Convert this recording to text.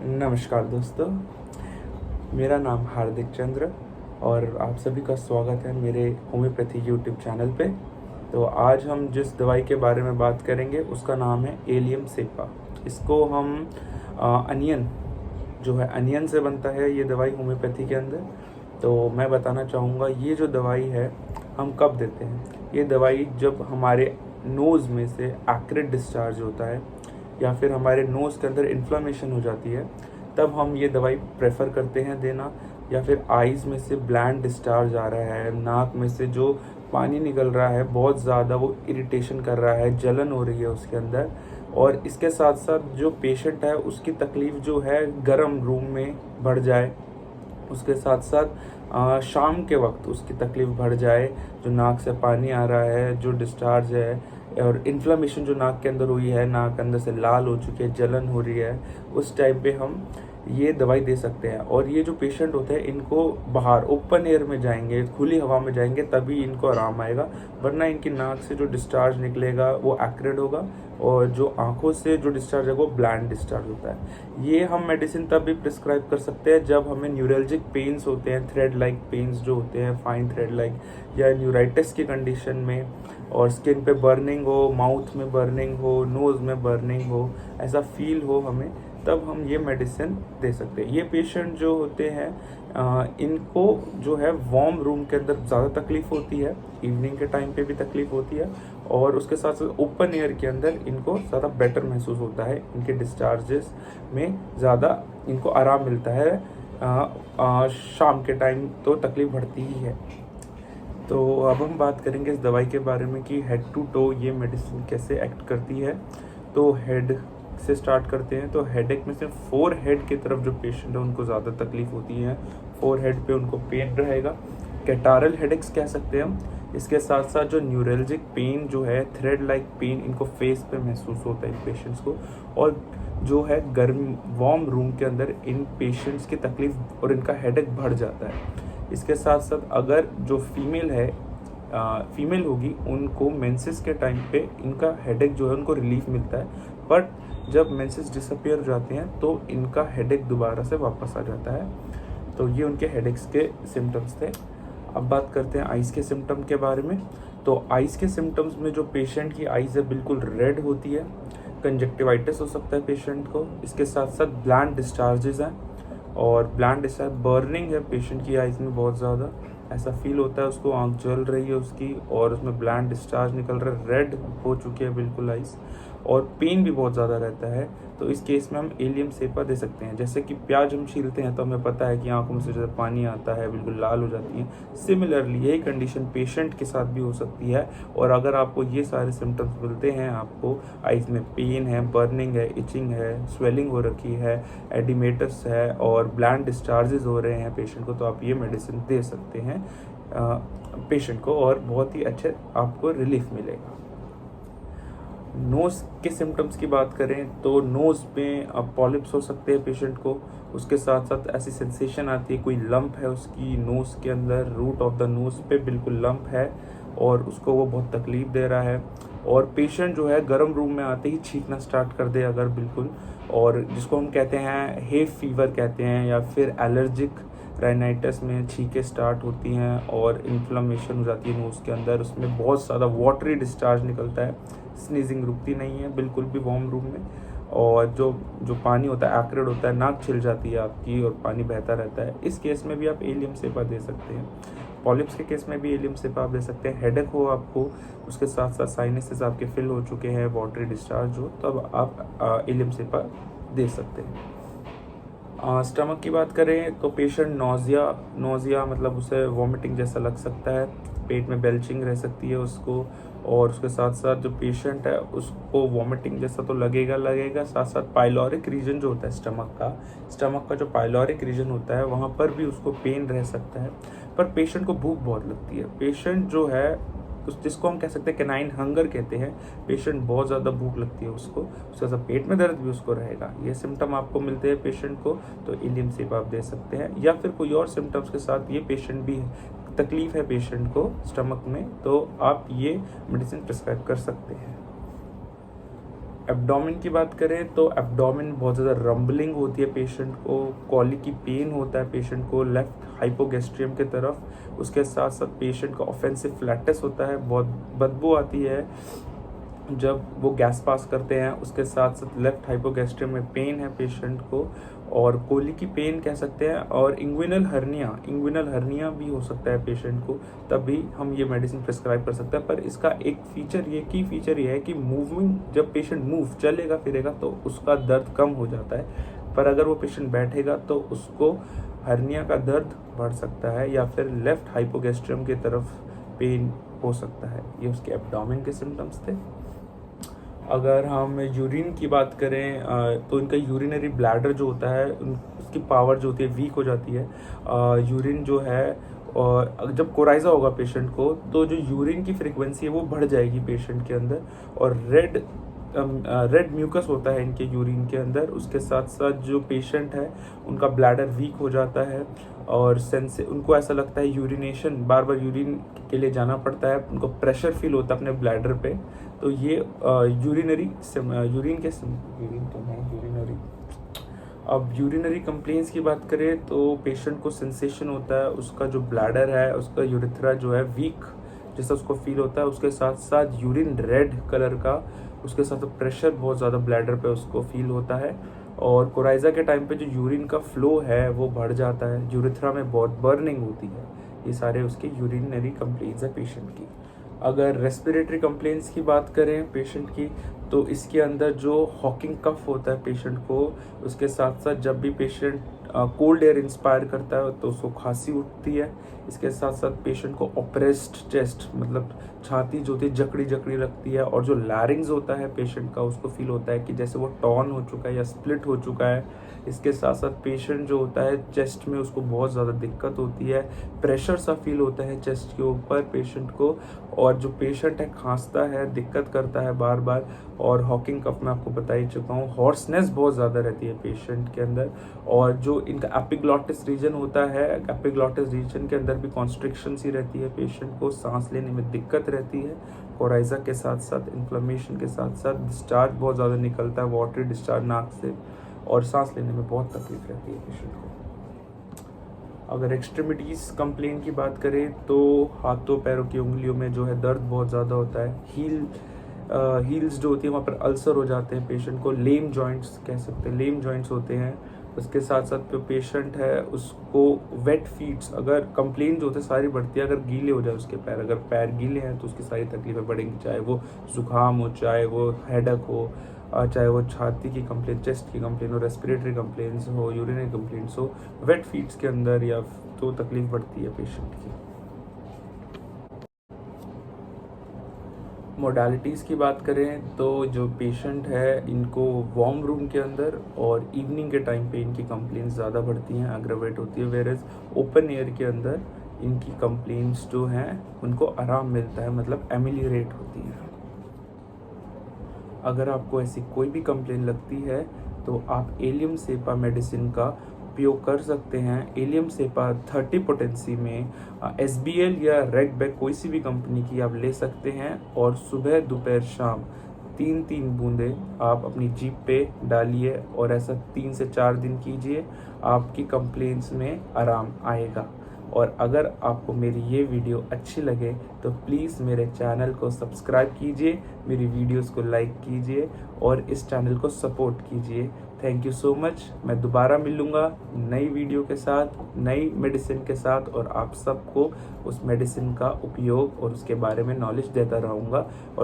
नमस्कार दोस्तों, मेरा नाम हार्दिक चंद्र और आप सभी का स्वागत है मेरे होम्योपैथी यूट्यूब चैनल पे। तो आज हम जिस दवाई के बारे में बात करेंगे उसका नाम है एलियम सेपा। इसको हम अनियन जो है अनियन से बनता है ये दवाई होम्योपैथी के अंदर। तो मैं बताना चाहूँगा ये जो दवाई है हम कब देते हैं। ये दवाई जब हमारे नोज़ में से एक्रिड डिस्चार्ज होता है या फिर हमारे नोज़ के अंदर इन्फ्लामेशन हो जाती है, तब हम ये दवाई प्रेफर करते हैं देना। या फिर आइज़ में से ब्लैंड डिस्चार्ज आ रहा है, नाक में से जो पानी निकल रहा है बहुत ज़्यादा, वो इरिटेशन कर रहा है, जलन हो रही है उसके अंदर। और इसके साथ साथ जो पेशेंट है उसकी तकलीफ़ जो है गर्म रूम में बढ़ जाए, उसके साथ साथ शाम के वक्त उसकी तकलीफ़ बढ़ जाए, जो नाक से पानी आ रहा है, जो डिस्चार्ज है और इन्फ्लामेशन जो नाक के अंदर हुई है, नाक अंदर से लाल हो चुकी है, जलन हो रही है, उस टाइम पे हम ये दवाई दे सकते हैं। और ये जो पेशेंट होते हैं इनको बाहर ओपन एयर में जाएंगे, खुली हवा में जाएंगे, तभी इनको आराम आएगा, वरना इनकी नाक से जो डिस्चार्ज निकलेगा वो एक्रिड होगा और जो आंखों से जो डिस्चार्ज है वो ब्लैंड डिस्चार्ज होता है। ये हम मेडिसिन तब भी प्रिस्क्राइब कर सकते हैं जब हमें न्यूरल्जिक पेन्स होते हैं, थ्रेड लाइक पेन्स जो होते हैं, फाइन थ्रेड लाइक, या न्यूराइटिस की कंडीशन में, और स्किन पे बर्निंग हो, माउथ में बर्निंग हो, नोज़ में बर्निंग हो, ऐसा फील हो हमें, तब हम ये मेडिसिन दे सकते हैं। ये पेशेंट जो होते हैं इनको जो है वार्म रूम के अंदर ज़्यादा तकलीफ़ होती है, इवनिंग के टाइम पे भी तकलीफ़ होती है, और उसके साथ साथ ओपन एयर के अंदर इनको ज़्यादा बेटर महसूस होता है, इनके डिस्चार्जेस में ज़्यादा इनको आराम मिलता है। शाम के टाइम तो तकलीफ़ बढ़ती ही है। तो अब हम बात करेंगे इस दवाई के बारे में कि हेड टू टो ये मेडिसिन कैसे एक्ट करती है। तो हेड से स्टार्ट करते हैं। तो हेडेक में से फोर हेड की तरफ जो पेशेंट है उनको ज़्यादा तकलीफ होती है, फोर हेड पे उनको पेन रहेगा, कैटारल हेडेक्स कह सकते हैं हम। इसके साथ साथ जो न्यूरल्जिक पेन जो है, थ्रेड लाइक पेन, इनको फेस पे महसूस होता है इन पेशेंट्स को। और जो है गर्म वार्म रूम के अंदर इन पेशेंट्स की तकलीफ और इनका हेडेक बढ़ जाता है। इसके साथ साथ अगर जो फीमेल होगी उनको मेंसेस के टाइम पे इनका हेडेक जो है उनको रिलीफ मिलता है, बट जब मेंसेस डिसअपियर हो जाते हैं तो इनका हेडेक दोबारा से वापस आ जाता है। तो ये उनके हेडेक्स के सिम्टम्स थे। अब बात करते हैं आइज़ के सिम्टम के बारे में। तो आइज़ के सिम्टम्स में जो पेशेंट की आइज़ है बिल्कुल रेड होती है, कंजक्टिवाइटिस हो सकता है पेशेंट को, इसके साथ साथ ब्लैंड डिस्चार्जेस हैं, और ब्लैंड डिस्चार्ज बर्निंग है पेशेंट की आइज़ में बहुत ज़्यादा, ऐसा फील होता है उसको, आंख जल रही है उसकी और उसमें ब्लैंड डिस्चार्ज निकल रहा है, रेड हो चुकी है बिल्कुल आइज़, और पेन भी बहुत ज़्यादा रहता है। तो इस केस में हम एलियम सेपा दे सकते हैं। जैसे कि प्याज हम छीलते हैं तो हमें पता है कि आंखों में से जैसे पानी आता है, बिल्कुल लाल हो जाती है, सिमिलरली यही कंडीशन पेशेंट के साथ भी हो सकती है। और अगर आपको ये सारे सिम्टम्स मिलते हैं, आपको आइज़ में पेन है, बर्निंग है, इचिंग है, स्वेलिंग हो रखी है, एडिमेटस है और ब्लैंड डिस्चार्जेस हो रहे हैं पेशेंट को, तो आप ये मेडिसिन दे सकते हैं पेशेंट को, और बहुत ही अच्छे आपको रिलीफ मिलेगा। नोज़ के सिम्टम्स की बात करें तो नोज़ में पॉलिप्स हो सकते हैं पेशेंट को, उसके साथ साथ ऐसी सेंसेशन आती है कोई लंप है उसकी नोज़ के अंदर, रूट ऑफ द नोज़ पे बिल्कुल लंप है और उसको वो बहुत तकलीफ़ दे रहा है। और पेशेंट जो है गर्म रूम में आते ही छींकना स्टार्ट कर दे अगर बिल्कुल, और जिसको हम कहते हैं हे फीवर कहते हैं, या फिर एलर्जिक राइनाइटिस में छींकें स्टार्ट होती हैं और इन्फ्लामेशन हो जाती है नोज़ के अंदर, उसमें बहुत ज़्यादा वाटरी डिस्चार्ज निकलता है, स्नीजिंग रुकती नहीं है बिल्कुल भी वार्म रूम में, और जो जो पानी होता है एक्रिड होता है, नाक छिल जाती है आपकी और पानी बहता रहता है। इस केस में भी आप एलियम सेपा दे सकते हैं। पॉलिप्स के केस में भी एलियम सेपा आप दे सकते हैं। हेडेक हो आपको, उसके साथ साथ साइनसेस आपके फिल हो चुके हैं, वाटरी डिस्चार्ज हो, तब आप एलियम सेपा दे सकते हैं। स्टमक की बात करें तो पेशेंट नोज़िया मतलब उसे वॉमिटिंग जैसा लग सकता है, पेट में बेल्चिंग रह सकती है उसको, और उसके साथ साथ जो पेशेंट है उसको वॉमिटिंग जैसा तो लगेगा, साथ साथ पाइलोरिक रीजन जो होता है स्टमक का जो पाइलोरिक रीजन होता है वहाँ पर भी उसको पेन रह सकता है। पर पेशेंट को भूख बहुत लगती है, पेशेंट जो है जिसको हम कह सकते हैं कैनाइन हंगर कहते हैं, पेशेंट बहुत ज़्यादा भूख लगती है उसको, उसके साथ पेट में दर्द भी उसको रहेगा। ये सिम्टम आपको मिलते हैं पेशेंट को तो एलियम सेपा आप दे सकते हैं। या फिर कोई और सिम्टम्स के साथ ये पेशेंट भी तकलीफ है पेशेंट को स्टमक में, तो आप ये मेडिसिन प्रिस्क्राइब कर सकते हैं। एब्डोमेन की बात करें तो एब्डोमेन बहुत ज़्यादा रंबलिंग होती है पेशेंट को, कॉलिक की पेन होता है पेशेंट को लेफ्ट हाइपोगैस्ट्रियम के तरफ। उसके साथ साथ पेशेंट का ऑफेंसिव फ्लैटस होता है, बहुत बदबू आती है जब वो गैस पास करते हैं। उसके साथ साथ लेफ्ट हाइपोगैस्ट्रियम में पेन है पेशेंट को, और कोली की पेन कह सकते हैं, और इंग्विनल हर्निया भी हो सकता है पेशेंट को, तब भी हम ये मेडिसिन प्रिस्क्राइब कर सकते हैं। पर इसका एक की फीचर ये है कि मूविंग, जब पेशेंट मूव चलेगा फिरेगा तो उसका दर्द कम हो जाता है, पर अगर वो पेशेंट बैठेगा तो उसको हर्निया का दर्द बढ़ सकता है, या फिर लेफ्ट हाइपोगैस्ट्रियम की तरफ पेन हो सकता है। ये उसके एब्डोमेन के सिम्टम्स थे। अगर हम यूरिन की बात करें तो इनका यूरिनरी ब्लैडर जो होता है उसकी पावर जो होती है वीक हो जाती है। यूरिन जो है, और जब कोराइजा होगा पेशेंट को तो जो यूरिन की फ्रीक्वेंसी है वो बढ़ जाएगी पेशेंट के अंदर, और रेड म्यूकस होता है इनके यूरिन के अंदर। उसके साथ साथ जो पेशेंट है उनका ब्लैडर वीक हो जाता है, और उनको ऐसा लगता है यूरिनेशन, बार बार यूरिन के लिए जाना पड़ता है, उनको प्रेशर फील होता है अपने ब्लैडर पे। तो ये यूरिनरी कंप्लेंट्स की बात करें तो पेशेंट को सेंसेशन होता है, उसका जो ब्लैडर है उसका यूरिथ्रा जो है वीक जैसा उसको फील होता है। उसके साथ साथ यूरिन रेड कलर का, उसके साथ प्रेशर बहुत ज़्यादा ब्लैडर पे उसको फील होता है, और कोराइजा के टाइम पे जो यूरिन का फ्लो है वो बढ़ जाता है, यूरिथ्रा में बहुत बर्निंग होती है। ये सारे उसके यूरिनरी कंप्लेंट्स है पेशेंट की। अगर रेस्पिरेटरी कंप्लेंट्स की बात करें पेशेंट की, तो इसके अंदर जो हॉकिंग कफ होता है पेशेंट को, उसके साथ साथ जब भी पेशेंट कोल्ड एयर इंस्पायर करता है तो उसको खांसी उठती है। इसके साथ साथ पेशेंट को ऑप्रेस्ड चेस्ट, मतलब छाती जो होती है जकड़ी जकड़ी लगती है, और जो लैरिंग्स होता है पेशेंट का उसको फील होता है कि जैसे वो टॉर्न हो चुका है या स्प्लिट हो चुका है। इसके साथ साथ पेशेंट जो होता है चेस्ट में उसको बहुत ज़्यादा दिक्कत होती है, प्रेशर सा फील होता है चेस्ट के ऊपर पेशेंट को, और जो पेशेंट है खांसता है, दिक्कत करता है बार बार। और हॉकिंग कफ मैं आपको बता ही चुका हूँ, हॉर्सनेस बहुत ज़्यादा रहती है पेशेंट के अंदर। और जो इनका एपिग्लॉटिस रीजन होता है, एपिग्लॉटिस रीजन के अंदर भी कॉन्स्ट्रिक्शन सी रहती है, पेशेंट को सांस लेने में दिक्कत रहती है। कोराइजा के साथ साथ इन्फ्लेमेशन के साथ साथ डिस्चार्ज बहुत ज़्यादा निकलता है, वाटरी डिस्चार्ज नाक से, और सांस लेने में बहुत तकलीफ रहती है पेशेंट को। अगर एक्सट्रीमिटीज़ कंप्लेन की बात करें तो हाथों पैरों की उंगलियों में जो है दर्द बहुत ज़्यादा होता है। हील्स जो होती है वहाँ पर अल्सर हो जाते हैं पेशेंट को, लेम जॉइंट्स कह सकते हैं, लेम जॉइंट्स होते हैं। उसके साथ साथ जो पेशेंट है उसको वेट फीट्स, अगर कंप्लेन जो होते हैं सारी बढ़ती है अगर गीले हो जाए उसके पैर, अगर पैर गीले हैं तो उसकी सारी तकलीफें बढ़ेंगी, चाहे वो जुकाम हो, चाहे वो हेडक हो, चाहे वो छाती की कंप्लेन, चेस्ट की कंप्लेन हो, रेस्पिरेटरी कंप्लेंट्स हो, यूरिनरी कंप्लेंट्स हो, वेट फीट्स के अंदर या तो तकलीफ बढ़ती है पेशेंट की। मोडालिटीज़ की बात करें तो जो पेशेंट है इनको वार्म रूम के अंदर और इवनिंग के टाइम पे इनकी कंप्लेंट्स ज़्यादा बढ़ती हैं, एग्रावेट होती है, वेरएज ओपन एयर के अंदर इनकी कंप्लेंट्स जो हैं उनको आराम मिलता है, मतलब एमिलियरेट होती है। अगर आपको ऐसी कोई भी कंप्लेन लगती है तो आप एलियम सेपा मेडिसिन का उपयोग कर सकते हैं। एलियम सेपा 30 पोटेंसी में SBL या रेडबैक कोई सी भी कंपनी की आप ले सकते हैं, और सुबह दोपहर शाम 3-3 बूंदे आप अपनी जीभ पे डालिए, और ऐसा 3 से 4 दिन कीजिए, आपकी कंप्लेंट्स में आराम आएगा। और अगर आपको मेरी ये वीडियो अच्छी लगे तो प्लीज़ मेरे चैनल को सब्सक्राइब कीजिए, मेरी वीडियोस को लाइक कीजिए और इस चैनल को सपोर्ट कीजिए। Thank you so much. मैं दोबारा मिलूँगा नई वीडियो के साथ, नई मेडिसिन के साथ, और आप सबको उस मेडिसिन का उपयोग और उसके बारे में नॉलेज देता रहूँगा। और